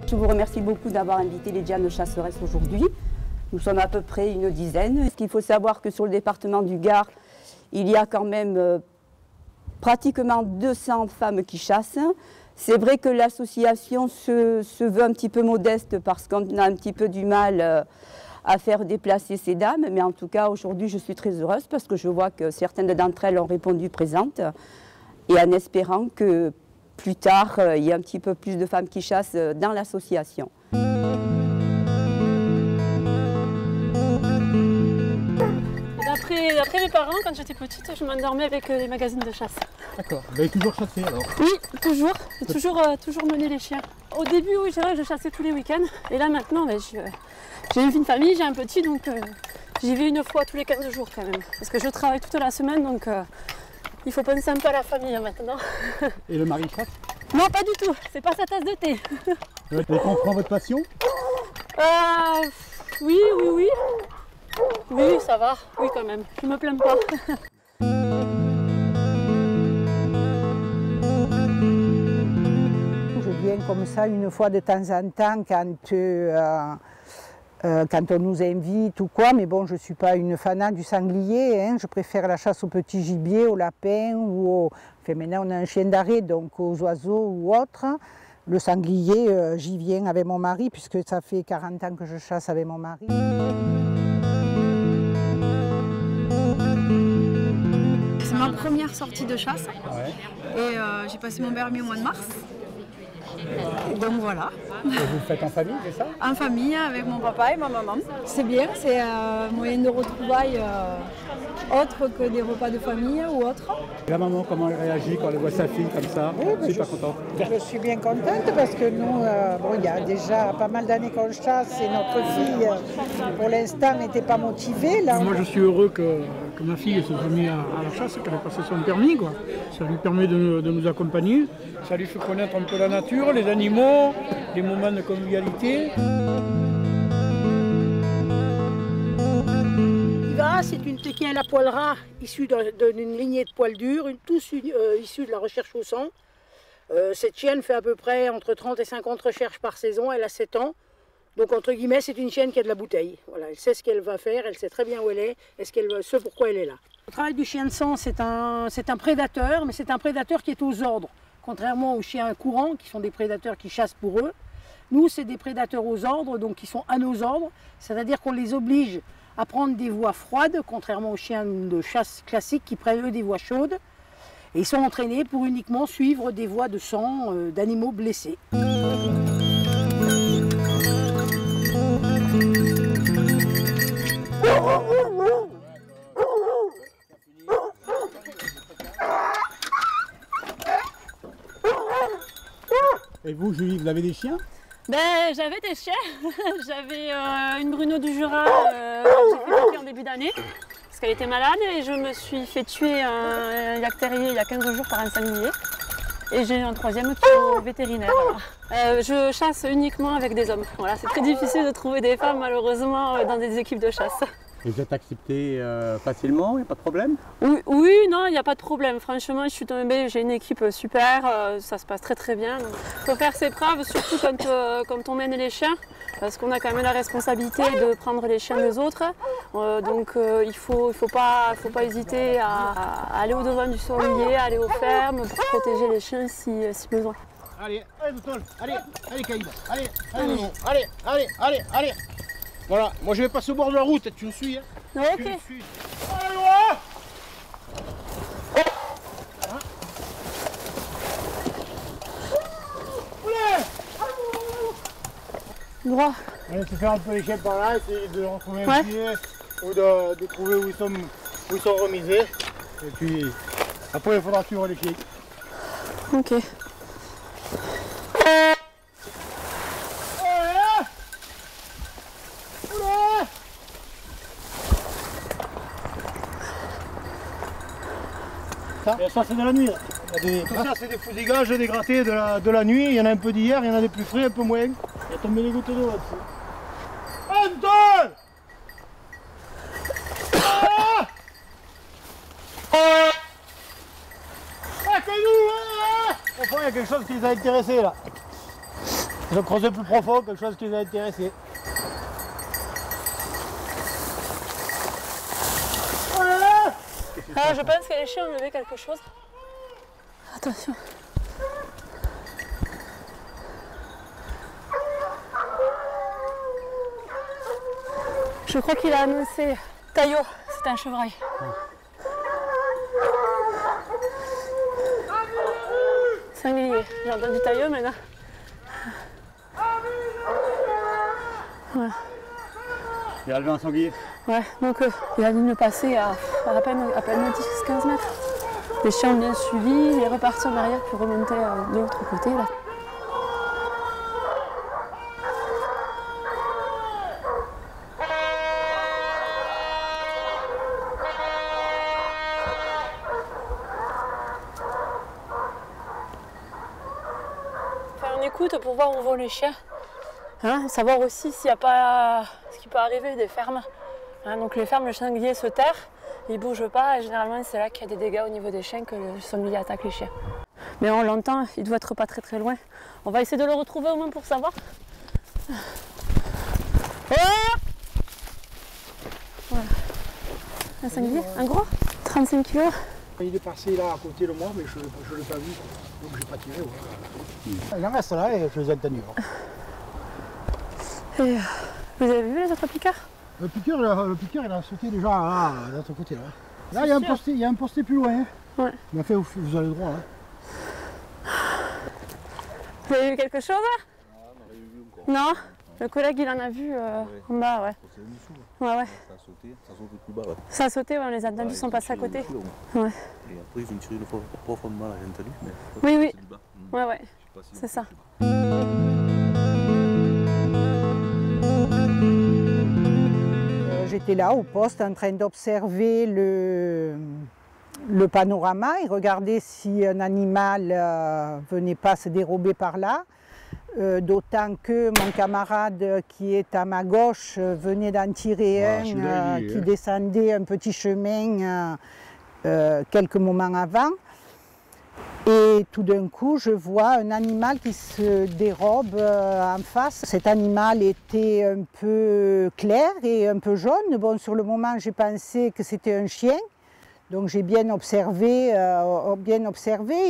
Je vous remercie beaucoup d'avoir invité les Dianes chasseresses aujourd'hui. Nous sommes à peu près une dizaine. Il faut savoir que sur le département du Gard, il y a quand même pratiquement 200 femmes qui chassent. C'est vrai que l'association se veut un petit peu modeste parce qu'on a un petit peu du mal à faire déplacer ces dames. Mais en tout cas, aujourd'hui, je suis très heureuse parce que je vois que certaines d'entre elles ont répondu présentes. Et en espérant que plus tard, il y ait un petit peu plus de femmes qui chassent dans l'association. D'après mes parents, quand j'étais petite, je m'endormais avec les magazines de chasse. D'accord. Vous avez toujours chassé alors? Oui, toujours. J'ai toujours mené les chiens. Au début, oui, c'est vrai que je chassais tous les week-ends. Et là, maintenant, j'ai une famille, j'ai un petit, donc j'y vais une fois tous les 15 jours quand même. Parce que je travaille toute la semaine, donc il faut penser un peu à la famille maintenant. Et le mari chasse? Non, pas du tout. C'est pas sa tasse de thé. Et comprend votre passion? Oui. Oui, ça va. Oui, quand même. Je me plains pas. Je viens comme ça une fois de temps en temps quand on nous invite ou quoi, mais bon, je ne suis pas une fanat du sanglier, hein. Je préfère la chasse au petit gibier, au lapin ou Enfin, maintenant on a un chien d'arrêt, donc aux oiseaux ou autres. Le sanglier, j'y viens avec mon mari, puisque ça fait 40 ans que je chasse avec mon mari. C'est ma première sortie de chasse et j'ai passé mon permis au mois de mars. Donc voilà. Et vous le faites en famille, c'est ça? En famille, avec mon papa et ma maman. C'est bien, c'est un moyen de retrouvailles autre que des repas de famille ou autre. La maman, comment elle réagit quand elle voit sa fille comme ça? Oui, Je suis pas content. Je suis bien contente parce que nous, il y a déjà pas mal d'années qu'on chasse et notre fille, pour l'instant, n'était pas motivée. Là, moi, je suis heureux que ma fille se soit mise à la chasse, qu'elle ait passé son permis, quoi. Ça lui permet de nous accompagner. Ça lui fait connaître un peu la nature, les animaux, les moments de convivialité. Iva, c'est une tequelle à poil ras issue d'une lignée de poils durs, tous issus de la recherche au sang. Cette chienne fait à peu près entre 30 et 50 recherches par saison, elle a 7 ans. Donc entre guillemets, c'est une chienne qui a de la bouteille. Voilà, elle sait ce qu'elle va faire, elle sait très bien où elle est et ce pourquoi elle est là. Le travail du chien de sang, c'est un prédateur, mais c'est un prédateur qui est aux ordres. Contrairement aux chiens courants, qui sont des prédateurs qui chassent pour eux, nous, c'est des prédateurs aux ordres, donc qui sont à nos ordres. C'est-à-dire qu'on les oblige à prendre des voies froides, contrairement aux chiens de chasse classiques qui prennent eux des voies chaudes. Et ils sont entraînés pour uniquement suivre des voies de sang d'animaux blessés. Et vous, Julie, vous avez des chiens? J'avais des chiens. J'avais une Bruno du Jura que j'ai fait piquer en début d'année parce qu'elle était malade et je me suis fait tuer un yak terrier il y a 15 jours par un sanglier. Et j'ai un troisième qui est vétérinaire. Voilà. Je chasse uniquement avec des hommes. Voilà, c'est très difficile de trouver des femmes malheureusement dans des équipes de chasse. Et vous êtes accepté facilement, il n'y a pas de problème? Oui, non, il n'y a pas de problème. Franchement, je suis tombée, j'ai une équipe super, ça se passe très très bien. Il faut faire ses preuves, surtout quand on mène les chiens, parce qu'on a quand même la responsabilité de prendre les chiens des autres. Donc il faut pas hésiter à aller au-devant du sanglier, à aller aux fermes pour protéger les chiens si besoin. Allez, Boutol, allez Caïd, allez. Voilà, moi je vais passer au bord de la route, tu me suis, hein? Ok. Tu me suis. Allez, loin. Droit. On essaie de faire un peu les chiens par là, essayer de retrouver un pied ou de trouver où ils sont remisés. Et puis après il faudra suivre les chiens. Ok. Et ça c'est de la nuit. Tout ça c'est des fousigages, des grattés de la nuit. Il y en a un peu d'hier, il y en a des plus frais, un peu moins. Il y a tombé des gouttes d'eau là-dessus. Antoine! Caillou! Enfin, il y a quelque chose qui les a intéressés là. Ils ont creusé plus profond, quelque chose qui les a intéressés. Ah, je pense que les chiens ont levé quelque chose. Attention. Je crois qu'il a annoncé Taillot, c'est un chevreuil. Sanglier, j'ai entendu Taillot maintenant. Ouais. Il a levé un sanglier. Ouais, donc il a dû me passer à peine 10-15 mètres. Les chiens ont bien suivi, il est reparti en arrière puis remonté de l'autre côté là. Faire une écoute pour voir où vont les chiens. Hein, savoir aussi s'il n'y a pas ce qui peut arriver des fermes. Hein, donc les fermes, le sanglier se terre, il ne bouge pas et généralement c'est là qu'il y a des dégâts au niveau des chiens que le sanglier attaque les chiens. Mais on l'entend, il doit être pas très loin. On va essayer de le retrouver au moins pour savoir. Oh, voilà. Un sanglier, un gros, 35 kg. Il est passé là à côté de moi, mais je ne l'ai pas vu, donc je n'ai pas tiré. Ouais. Il en reste là et je les ai entendus. Et vous avez vu les autres piqueurs? Le piqueur il a sauté déjà là, de l'autre côté. Là, il y a un posté plus loin. Hein. Ouais. Mais en fait, vous avez le droit. Hein. Vous avez vu quelque chose là? Non, le collègue il en a vu en bas, ouais. Ouais. Ça a sauté plus bas. Ouais. Ça a sauté, ouais, on les a entendus, sont passés à côté. Ouais. Et après, ils ont tiré une fois profondément à l'intérieur. Oui. Ouais. C'est ça. J'étais là au poste en train d'observer le panorama et regarder si un animal venait pas se dérober par là. D'autant que mon camarade qui est à ma gauche venait d'en tirer un qui descendait un petit chemin quelques moments avant. Et tout d'un coup, je vois un animal qui se dérobe en face. Cet animal était un peu clair et un peu jaune. Bon, sur le moment, j'ai pensé que c'était un chien. Donc j'ai bien observé.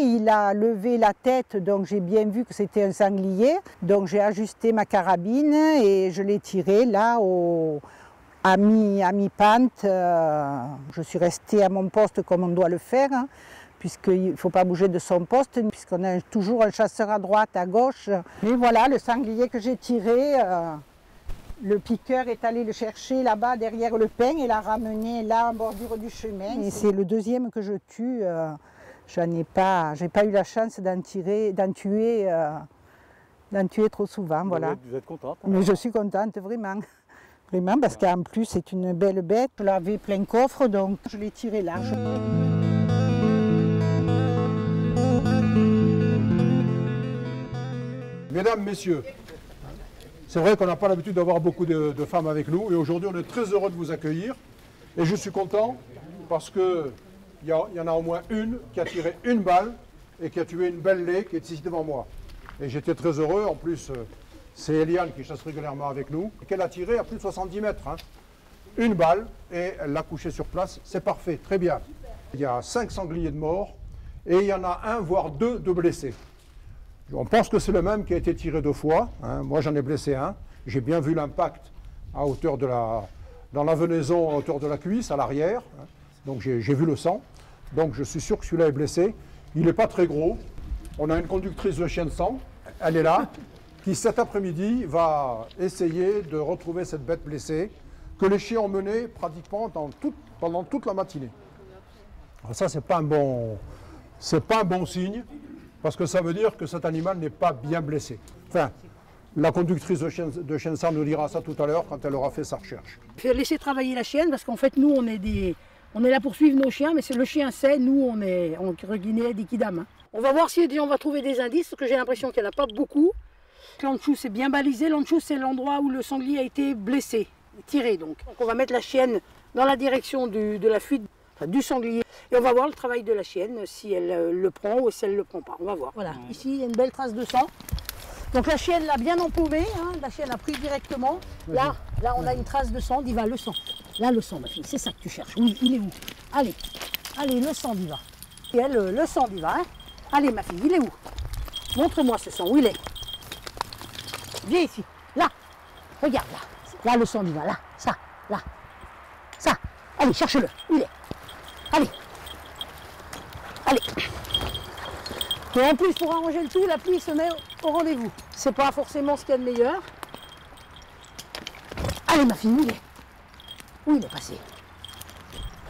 Il a levé la tête, donc j'ai bien vu que c'était un sanglier. Donc j'ai ajusté ma carabine et je l'ai tiré là à mi-pente. Je suis restée à mon poste comme on doit le faire. Hein, puisqu'il ne faut pas bouger de son poste, puisqu'on a toujours un chasseur à droite, à gauche. Et voilà, le sanglier que j'ai tiré, le piqueur est allé le chercher là-bas derrière le pin et l'a ramené là en bordure du chemin. Et c'est le deuxième que je tue. J'ai pas eu la chance d'en tuer trop souvent. Voilà. Vous êtes contente? Mais je suis contente, vraiment. Vraiment, parce qu'en plus, c'est une belle bête. Je l'avais plein coffre, donc je l'ai tiré large. Mesdames, messieurs, c'est vrai qu'on n'a pas l'habitude d'avoir beaucoup de femmes avec nous et aujourd'hui on est très heureux de vous accueillir et je suis content parce qu'il y en a au moins une qui a tiré une balle et qui a tué une belle laie qui est ici devant moi. Et j'étais très heureux, en plus c'est Eliane qui chasse régulièrement avec nous, qu'elle a tiré à plus de 70 mètres. Hein. Une balle et elle l'a couchée sur place, c'est parfait, très bien. Il y a 5 sangliers de morts et il y en a un voire deux de blessés. On pense que c'est le même qui a été tiré 2 fois. Hein. Moi, j'en ai blessé un. J'ai bien vu l'impact à hauteur dans la venaison, à hauteur de la cuisse, à l'arrière. Hein. Donc, j'ai vu le sang. Donc, je suis sûr que celui-là est blessé. Il n'est pas très gros. On a une conductrice de chien de sang. Elle est là, qui cet après-midi va essayer de retrouver cette bête blessée que les chiens ont menée pratiquement pendant toute la matinée. Alors ça, c'est pas un bon signe. Parce que ça veut dire que cet animal n'est pas bien blessé. Enfin, la conductrice de chien de sang nous dira ça tout à l'heure quand elle aura fait sa recherche. Il faut laisser travailler la chienne parce qu'en fait, nous, on est là pour suivre nos chiens, mais le chien sait, nous, on est en Guinée des Kidam. Hein. On va voir si on va trouver des indices, parce que j'ai l'impression qu'il n'y en a pas beaucoup. L'anchou, c'est bien balisé. L'anchou, c'est l'endroit où le sanglier a été blessé, tiré donc. Donc on va mettre la chienne dans la direction de la fuite du sanglier. Et on va voir le travail de la chienne, si elle le prend ou si elle ne le prend pas. On va voir. Voilà, ici il y a une belle trace de sang. Donc la chienne l'a bien empaumé, hein, la chienne a pris directement. Là, on a une trace de sang, Diva, le sang. Là, le sang, ma fille, c'est ça que tu cherches. Oui, il est où? Allez, allez, le sang, Diva. Et elle, le sang, Diva, hein. Allez, ma fille, il est où? Montre-moi ce sang, où il est? Viens ici, là. Regarde, là. Là, le sang, Diva, là, ça, là. Ça. Allez, cherche-le, où il est? Allez. Allez. Et en plus, pour arranger le tout, la pluie se met au rendez-vous. C'est pas forcément ce qu'il y a de meilleur. Allez, ma fille, où il est? Où il est passé?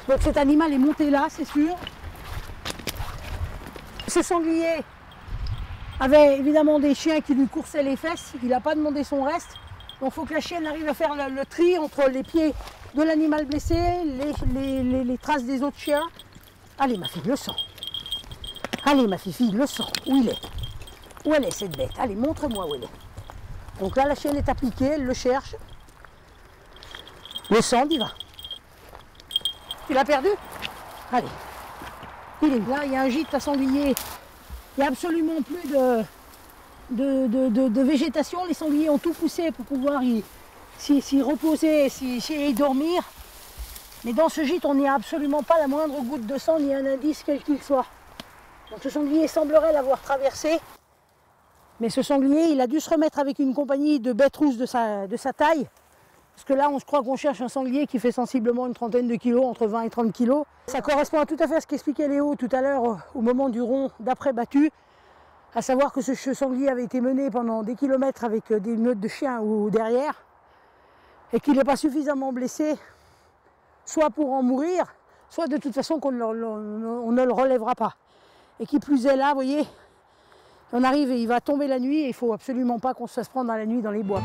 Donc cet animal est monté là, c'est sûr. Ce sanglier avait évidemment des chiens qui lui coursaient les fesses. Il n'a pas demandé son reste. Donc il faut que la chienne arrive à faire le tri entre les pieds de l'animal blessé, les traces des autres chiens. Allez, ma fille, le sang. Allez, ma fille, le sang. Où il est? Où elle est, cette bête? Allez, montre-moi où elle est. Donc là, la chienne est appliquée, elle le cherche. Le sang, il va. Tu l'as perdu? Allez. Il est là, il y a un gîte à sanglier. Il n'y a absolument plus de végétation. Les sangliers ont tout poussé pour pouvoir s'y reposer, s'y dormir. Mais dans ce gîte, on n'y a absolument pas la moindre goutte de sang, ni un indice quel qu'il soit. Donc ce sanglier semblerait l'avoir traversé. Mais ce sanglier, il a dû se remettre avec une compagnie de bêtes rousses de sa taille. Parce que là, je crois qu'on cherche un sanglier qui fait sensiblement une trentaine de kilos, entre 20 et 30 kilos. Ça correspond tout à fait à ce qu'expliquait Léo tout à l'heure au moment du rond d'après battu. À savoir que ce sanglier avait été mené pendant des kilomètres avec des meutes de chiens ou derrière. Et qu'il n'est pas suffisamment blessé, soit pour en mourir, soit de toute façon qu'on ne le relèvera pas. Et qui plus est là, vous voyez, on arrive et il va tomber la nuit et il ne faut absolument pas qu'on se fasse prendre dans la nuit dans les bois.